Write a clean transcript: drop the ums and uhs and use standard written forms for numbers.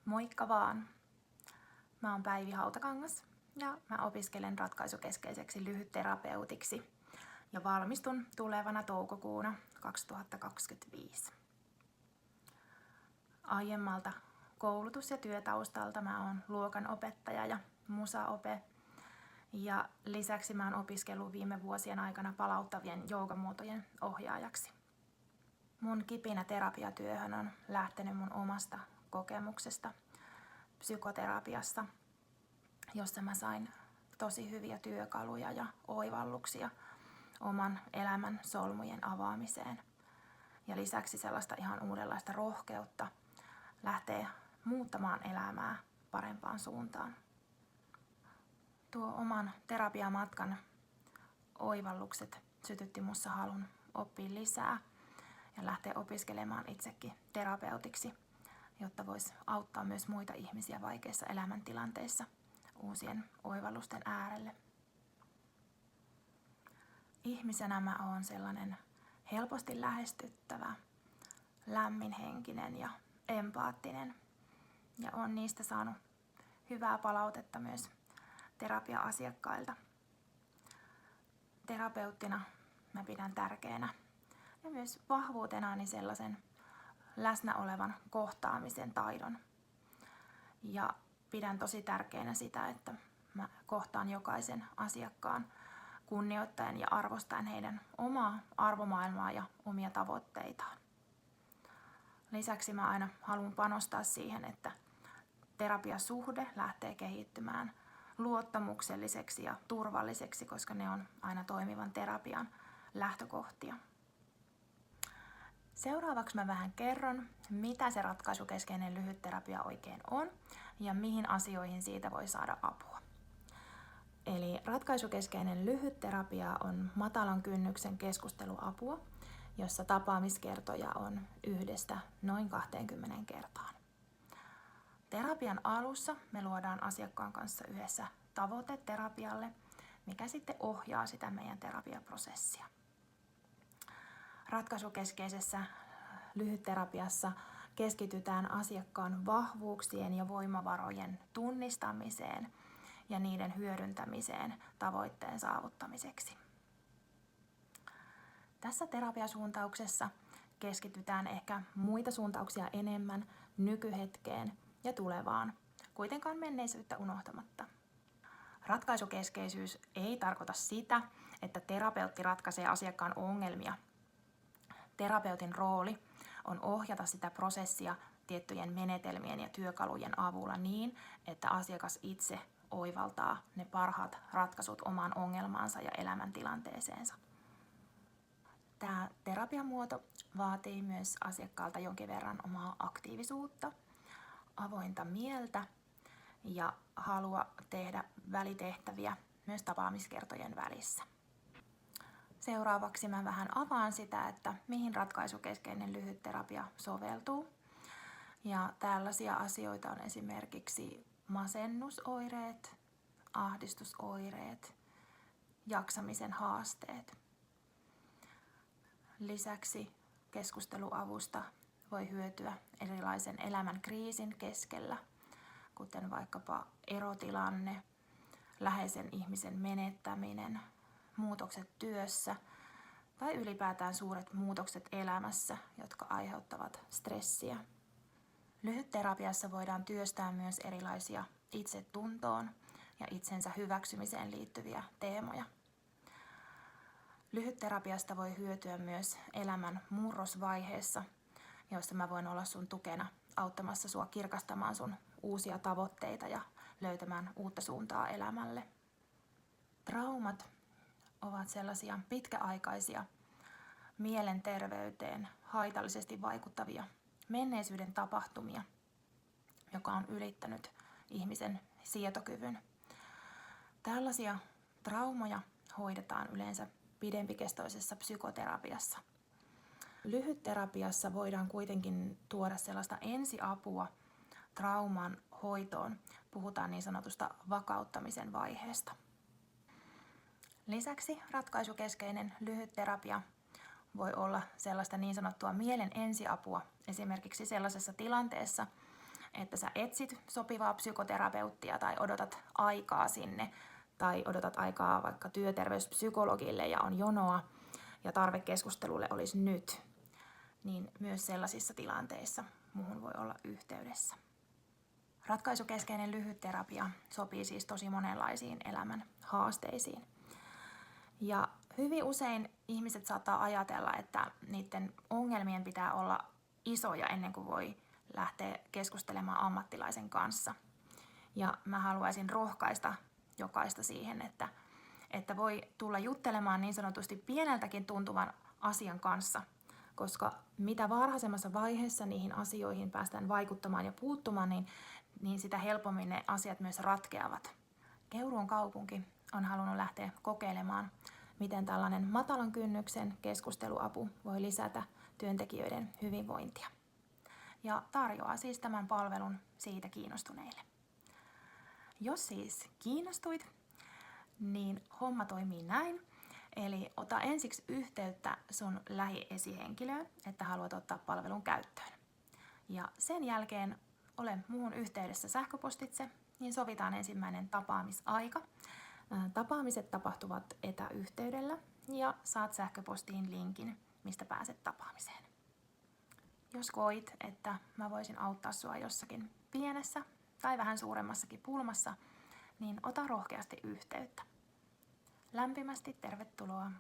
Moikka vaan! Mä oon Päivi Hautakangas ja mä opiskelen ratkaisukeskeiseksi lyhytterapeutiksi ja valmistun tulevana toukokuuna 2025. Aiemmalta koulutus- ja työtaustalta mä oon luokanopettaja ja musaope ja lisäksi mä oon opiskellut viime vuosien aikana palauttavien joogamuotojen ohjaajaksi. Mun kipinä terapiatyöhön on lähtenyt mun omasta kokemuksesta psykoterapiassa, jossa mä sain tosi hyviä työkaluja ja oivalluksia oman elämän solmujen avaamiseen. Ja lisäksi sellaista ihan uudenlaista rohkeutta lähtee muuttamaan elämää parempaan suuntaan. Tuo oman terapiamatkan oivallukset sytytti mussa halun oppia lisää ja lähteä opiskelemaan itsekin terapeutiksi, jotta voisi auttaa myös muita ihmisiä vaikeissa elämäntilanteissa uusien oivallusten äärelle. Ihmisenä mä oon sellainen helposti lähestyttävä, lämminhenkinen ja empaattinen ja oon niistä saanut hyvää palautetta myös terapia-asiakkailta. Terapeuttina mä pidän tärkeänä ja myös vahvuutenani sellaisen läsnä olevan kohtaamisen taidon. Ja pidän tosi tärkeänä sitä, että mä kohtaan jokaisen asiakkaan kunnioittaen ja arvostaen heidän omaa arvomaailmaa ja omia tavoitteitaan. Lisäksi mä aina haluan panostaa siihen, että terapiasuhde lähtee kehittymään luottamukselliseksi ja turvalliseksi, koska ne on aina toimivan terapian lähtökohtia. Seuraavaksi mä vähän kerron, mitä se ratkaisukeskeinen lyhytterapia oikein on ja mihin asioihin siitä voi saada apua. Eli ratkaisukeskeinen lyhytterapia on matalan kynnyksen keskusteluapua, jossa tapaamiskertoja on 1 noin 20 kertaan. Terapian alussa me luodaan asiakkaan kanssa yhdessä tavoite terapialle, mikä sitten ohjaa sitä meidän terapiaprosessia. Ratkaisukeskeisessä lyhytterapiassa keskitytään asiakkaan vahvuuksien ja voimavarojen tunnistamiseen ja niiden hyödyntämiseen tavoitteen saavuttamiseksi. Tässä terapiasuuntauksessa keskitytään ehkä muita suuntauksia enemmän nykyhetkeen ja tulevaan, kuitenkaan menneisyyttä unohtamatta. Ratkaisukeskeisyys ei tarkoita sitä, että terapeutti ratkaisee asiakkaan ongelmia. Terapeutin rooli on ohjata sitä prosessia tiettyjen menetelmien ja työkalujen avulla niin, että asiakas itse oivaltaa ne parhaat ratkaisut omaan ongelmaansa ja elämäntilanteeseensa. Tämä terapiamuoto vaatii myös asiakkaalta jonkin verran omaa aktiivisuutta, avointa mieltä ja halua tehdä välitehtäviä myös tapaamiskertojen välissä. Seuraavaksi mä vähän avaan sitä, että mihin ratkaisukeskeinen lyhytterapia soveltuu. Ja tällaisia asioita on esimerkiksi masennusoireet, ahdistusoireet, jaksamisen haasteet. Lisäksi keskusteluavusta voi hyötyä erilaisen elämän kriisin keskellä, kuten vaikkapa erotilanne, läheisen ihmisen menettäminen, muutokset työssä tai ylipäätään suuret muutokset elämässä, jotka aiheuttavat stressiä. Lyhytterapiassa voidaan työstää myös erilaisia itsetuntoon ja itsensä hyväksymiseen liittyviä teemoja. Lyhytterapiasta voi hyötyä myös elämän murrosvaiheessa, jossa mä voin olla sun tukena auttamassa sua kirkastamaan sun uusia tavoitteita ja löytämään uutta suuntaa elämälle. Traumat ovat sellaisia pitkäaikaisia, mielenterveyteen haitallisesti vaikuttavia menneisyyden tapahtumia, joka on ylittänyt ihmisen sietokyvyn. Tällaisia traumoja hoidetaan yleensä pidempikestoisessa psykoterapiassa. Lyhytterapiassa voidaan kuitenkin tuoda sellaista ensiapua trauman hoitoon. Puhutaan niin sanotusta vakauttamisen vaiheesta. Lisäksi ratkaisukeskeinen lyhytterapia voi olla sellaista niin sanottua mielen ensiapua esimerkiksi sellaisessa tilanteessa, että sä etsit sopivaa psykoterapeuttia tai odotat aikaa sinne tai odotat aikaa vaikka työterveyspsykologille ja on jonoa ja tarve keskustelulle olisi nyt, niin myös sellaisissa tilanteissa muuhun voi olla yhteydessä. Ratkaisukeskeinen lyhytterapia sopii siis tosi monenlaisiin elämän haasteisiin. Ja hyvin usein ihmiset saattaa ajatella, että niiden ongelmien pitää olla isoja ennen kuin voi lähteä keskustelemaan ammattilaisen kanssa. Ja mä haluaisin rohkaista jokaista siihen, että voi tulla juttelemaan niin sanotusti pieneltäkin tuntuvan asian kanssa, koska mitä varhaisemmassa vaiheessa niihin asioihin päästään vaikuttamaan ja puuttumaan, niin sitä helpommin ne asiat myös ratkeavat. Keuruun kaupunki on halunnut lähteä kokeilemaan, miten tällainen matalan kynnyksen keskusteluapu voi lisätä työntekijöiden hyvinvointia. Ja tarjoaa siis tämän palvelun siitä kiinnostuneille. Jos siis kiinnostuit, niin homma toimii näin. Eli ota ensiksi yhteyttä sun lähiesihenkilöön, että haluat ottaa palvelun käyttöön. Ja sen jälkeen ole muuhun yhteydessä sähköpostitse, niin sovitaan ensimmäinen tapaamisaika. Tapaamiset tapahtuvat etäyhteydellä ja saat sähköpostiin linkin, mistä pääset tapaamiseen. Jos koit, että mä voisin auttaa sua jossakin pienessä tai vähän suuremmassakin pulmassa, niin ota rohkeasti yhteyttä. Lämpimästi tervetuloa